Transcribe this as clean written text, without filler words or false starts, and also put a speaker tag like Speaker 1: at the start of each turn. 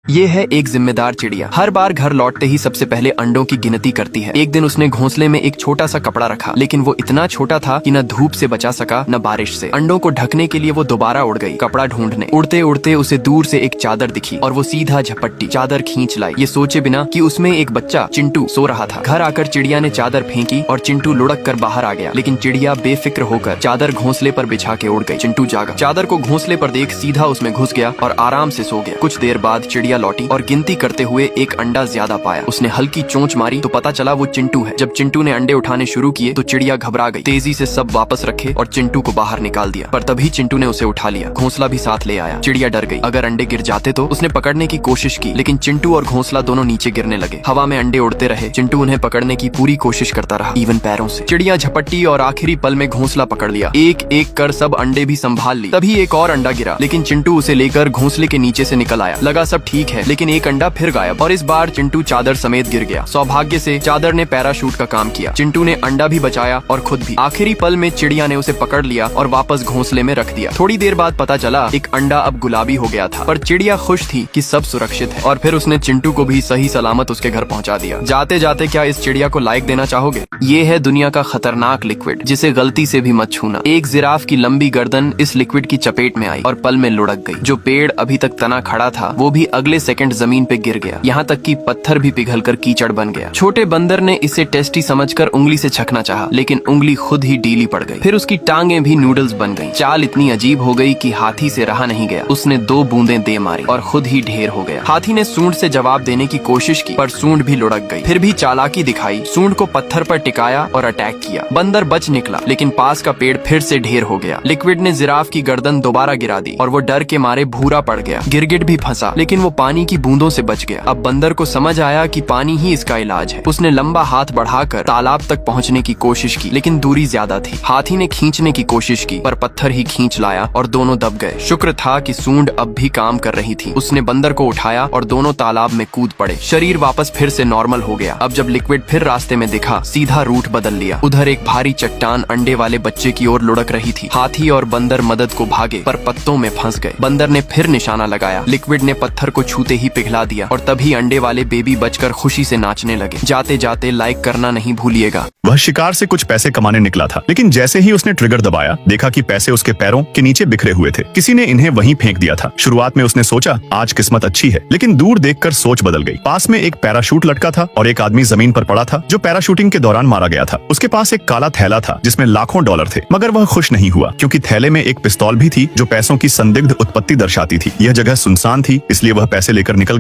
Speaker 1: ये है एक जिम्मेदार चिड़िया। हर बार घर लौटते ही सबसे पहले अंडों की गिनती करती है। एक दिन उसने घोंसले में एक छोटा सा कपड़ा रखा, लेकिन वो इतना छोटा था कि न धूप से बचा सका न बारिश से। अंडों को ढकने के लिए वो दोबारा उड़ गई कपड़ा ढूंढने। उड़ते उड़ते उसे दूर से एक चादर दिखी और वो सीधा झपट्टी चादर खींच लाई, ये सोचे बिना कि उसमें एक बच्चा चिंटू सो रहा था। घर आकर चिड़िया ने चादर फेंकी और चिंटू लुढ़क कर बाहर आ गया, लेकिन चिड़िया बेफिक्र होकर चादर घोंसले पर बिछा के उड़ गई। चिंटू जागा, चादर को घोंसले पर देख सीधा उसमें घुस गया और आराम से सो गया। कुछ देर बाद चिड़िया लौटी और गिनती करते हुए एक अंडा ज्यादा पाया। उसने हल्की चोंच मारी तो पता चला वो चिंटू है। जब चिंटू ने अंडे उठाने शुरू किए तो चिड़िया घबरा गई, तेजी से सब वापस रखे और चिंटू को बाहर निकाल दिया। पर तभी चिंटू ने उसे उठा लिया, घोंसला भी साथ ले आया। चिड़िया डर गई, अगर अंडे गिर जाते तो। उसने पकड़ने की कोशिश की, लेकिन चिंटू और घोंसला दोनों नीचे गिरने लगे। हवा में अंडे उड़ते रहे, चिंटू उन्हें पकड़ने की पूरी कोशिश करता रहा, इवन पैरों से। चिड़िया झपट्टी और आखिरी पल में घोंसला पकड़ लिया। एक एक कर सब अंडे भी संभाल ली। तभी एक और अंडा गिरा, लेकिन चिंटू उसे लेकर घोंसले के नीचे से निकल आया। लगा सब ठीक है, लेकिन एक अंडा फिर गायब और इस बार चिंटू चादर समेत गिर गया। सौभाग्य से चादर ने पैराशूट का काम किया। चिंटू ने अंडा भी बचाया और खुद भी। आखिरी पल में चिड़िया ने उसे पकड़ लिया और वापस घोंसले में रख दिया। थोड़ी देर बाद पता चला एक अंडा अब गुलाबी हो गया था, पर चिड़िया खुश थी कि सब सुरक्षित है और फिर उसने चिंटू को भी सही सलामत उसके घर पहुंचा दिया। जाते जाते क्या इस चिड़िया को लाइक देना चाहोगे? ये है दुनिया का खतरनाक लिक्विड, जिसे गलती से भी मत छूना। एक जिराफ की लंबी गर्दन इस लिक्विड की चपेट में आई और पल में लुढ़क गई। जो पेड़ अभी तक तना खड़ा था वो भी अगले सेकंड जमीन पे गिर गया। यहाँ तक कि पत्थर भी पिघलकर कीचड़ बन गया। छोटे बंदर ने इसे टेस्टी समझकर उंगली से छकना चाहा, लेकिन उंगली खुद ही डीली पड़ गई। फिर उसकी टांगें भी नूडल्स बन गईं। चाल इतनी अजीब हो गई कि हाथी से रहा नहीं गया। उसने 2 बूंदें दे मारी और खुद ही ढेर हो गया। हाथी ने सूंड से जवाब देने की कोशिश की, पर सूंड भी लुढ़क गई। फिर भी चालाकी दिखाई, सूंड को पत्थर पर टिकाया और अटैक किया। बंदर बच निकला, लेकिन पास का पेड़ फिर से ढेर हो गया। लिक्विड ने जिराफ की गर्दन दोबारा गिरा दी और वो डर के मारे भूरा पड़ गया। गिरगिट भी फंसा, लेकिन वो पानी की बूंदों से बच गया। अब बंदर को समझ आया कि पानी ही इसका इलाज है। उसने लंबा हाथ बढ़ाकर तालाब तक पहुंचने की कोशिश की, लेकिन दूरी ज्यादा थी। हाथी ने खींचने की कोशिश की, पर पत्थर ही खींच लाया और दोनों दब गए। शुक्र था कि सूंड अब भी काम कर रही थी। उसने बंदर को उठाया और दोनों तालाब में कूद पड़े। शरीर वापस फिर से नॉर्मल हो गया। अब जब लिक्विड फिर रास्ते में दिखा, सीधा रूट बदल लिया। उधर एक भारी चट्टान अंडे वाले बच्चे की ओर लुढ़क रही थी। हाथी और बंदर मदद को भागे, पर पत्तों में फंस गए। बंदर ने फिर निशाना लगाया। लिक्विड ने पत्थर को छूते ही पिघला दिया और तभी अंडे वाले बेबी बचकर खुशी से नाचने लगे। जाते जाते लाइक करना नहीं भूलिएगा।
Speaker 2: वह शिकार से कुछ पैसे कमाने निकला था, लेकिन जैसे ही उसने ट्रिगर दबाया, देखा कि पैसे उसके पैरों के नीचे बिखरे हुए थे। किसी ने इन्हें वहीं फेंक दिया था। शुरुआत में उसने सोचा आज किस्मत अच्छी है, लेकिन दूर देखकर सोच बदल गई। पास में एक पैराशूट लटका था और एक आदमी जमीन पर पड़ा था जो पैराशूटिंग के दौरान मारा गया था। उसके पास एक काला थैला था जिसमें लाखों डॉलर थे, मगर वह खुश नहीं हुआ क्योंकि थैले में एक पिस्तौल भी थी जो पैसों की संदिग्ध उत्पत्ति दर्शाती थी। यह जगह सुनसान थी, इसलिए वह पैसे लेकर निकल